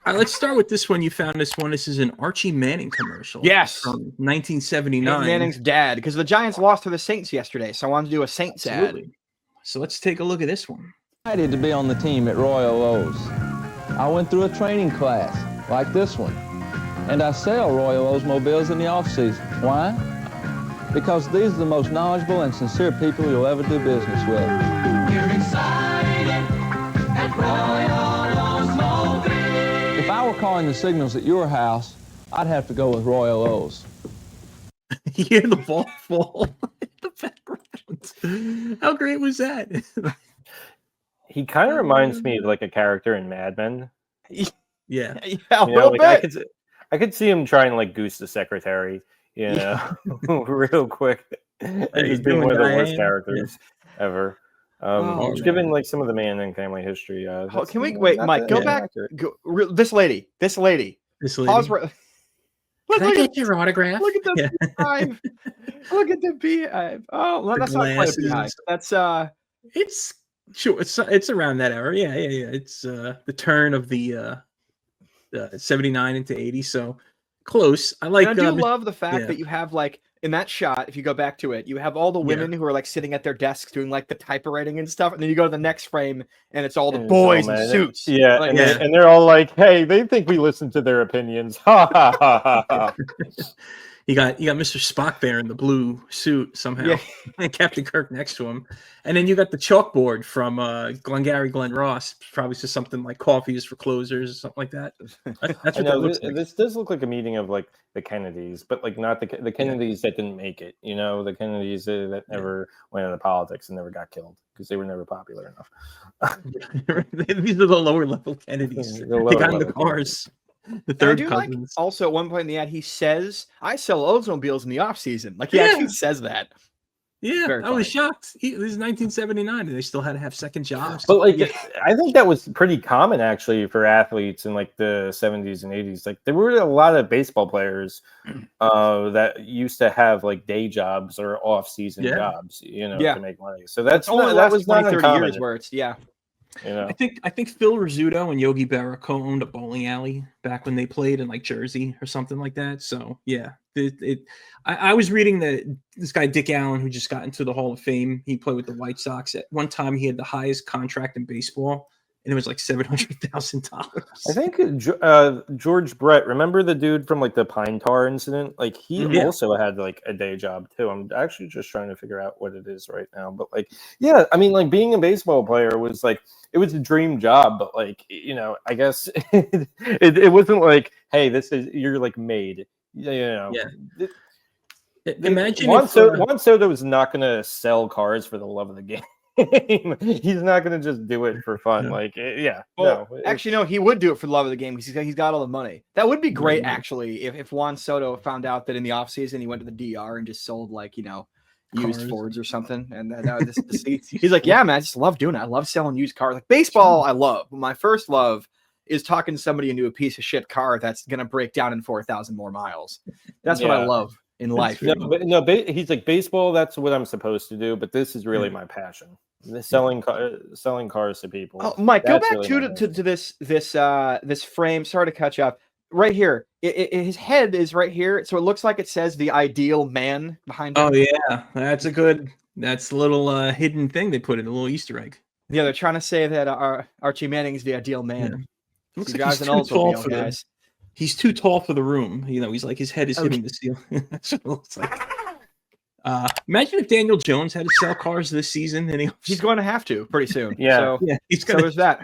Let's start with this one. You found this one. This is an Archie Manning commercial. Yes. From 1979. Manning's dad, because the Giants lost to the Saints yesterday, so I wanted to do a Saints ad. So let's take a look at this one. Excited to be on the team at Royal O's. I went through a training class like this one, and I sell Royal Oldsmobiles in the off-season. Why? Because these are the most knowledgeable and sincere people you'll ever do business with. You're excited at Royal Oldsmobile. If I were calling the signals at your house, I'd have to go with Royal O's. You hear the ball fall in the background. How great was that? He kind of reminds me of like a character in Mad Men. Yeah, a little bit. I could see him trying to like goose the secretary, real quick. He's being one of the worst characters ever. Given like some of the Manning family history. Can we wait, Mike? Go back. This lady. Pause. Can I get your autograph? Look at the beehive. Look at the beehive. Oh, well, that's not quite a beehive. That's It's sure. It's around that era. Yeah. It's the turn of the 79 into 80. So close. I like. And I do love the fact that you have like in that shot. If you go back to it, you have all the women who are like sitting at their desks doing like the typewriting and stuff, and then you go to the next frame, and it's all the boys in suits. Yeah, like, and they're all like, "Hey, they think we listen to their opinions." Ha ha ha ha. You got Mr. Spock there in the blue suit somehow, and Captain Kirk next to him, and then you got the chalkboard from Glengarry Glen Ross. Probably just something like coffee is for closers or something like that. That's what it looks like. This does look like a meeting of like the Kennedys, but like not the Kennedys that didn't make it. The Kennedys that never went into politics and never got killed because they were never popular enough. These are the lower level Kennedys. They got in the cars. The third cousins. Like, also, at one point in the ad, he says, "I sell Oldsmobiles in the off season." Like he actually says that. Yeah, I was shocked. This is 1979, and they still had to have second jobs. But like, I think that was pretty common actually for athletes in like the 70s and 80s. Like there were a lot of baseball players that used to have like day jobs or off-season jobs, to make money. So that was not 30 uncommon. years where it's I think Phil Rizzuto and Yogi Berra co-owned a bowling alley back when they played in like Jersey or something like that. So yeah, I was reading that this guy Dick Allen, who just got into the Hall of Fame, he played with the White Sox. At one time, he had the highest contract in baseball, and it was like $700,000. I think George Brett, remember the dude from like the Pine Tar incident? Like he also had like a day job too. I'm actually just trying to figure out what it is right now. But like, yeah, I mean, like being a baseball player was like, it was a dream job, but like, I guess it wasn't like, hey, you're like made, Imagine Juan Soto was not going to sell cars for the love of the game. He's not going to just do it for fun. Actually, no, he would do it for the love of the game because he's got all the money. That would be great, actually, if Juan Soto found out that in the offseason he went to the DR and just sold like used Fords or something. And he's like, yeah, man, I just love doing it. I love selling used cars. Like baseball, I love. But my first love is talking somebody into a piece of shit car that's going to break down in 4,000 more miles. That's what I love in life. He's like, baseball, that's what I'm supposed to do, but this is really my passion. Selling cars to people. Oh, Mike, go back to this frame. Sorry to cut you off. Right here, his head is right here, so it looks like it says "the ideal man" behind him. Oh yeah, that's a little hidden thing they put in, a little Easter egg. Yeah, they're trying to say that Archie Manning is the ideal man. Yeah. Looks like he's too tall for guys. He's too tall for the room. He's like his head is hitting the ceiling. That's what it looks like. Imagine if Daniel Jones had to sell cars this season, and he's going to have to pretty soon. Yeah, so he's gonna. So there's that.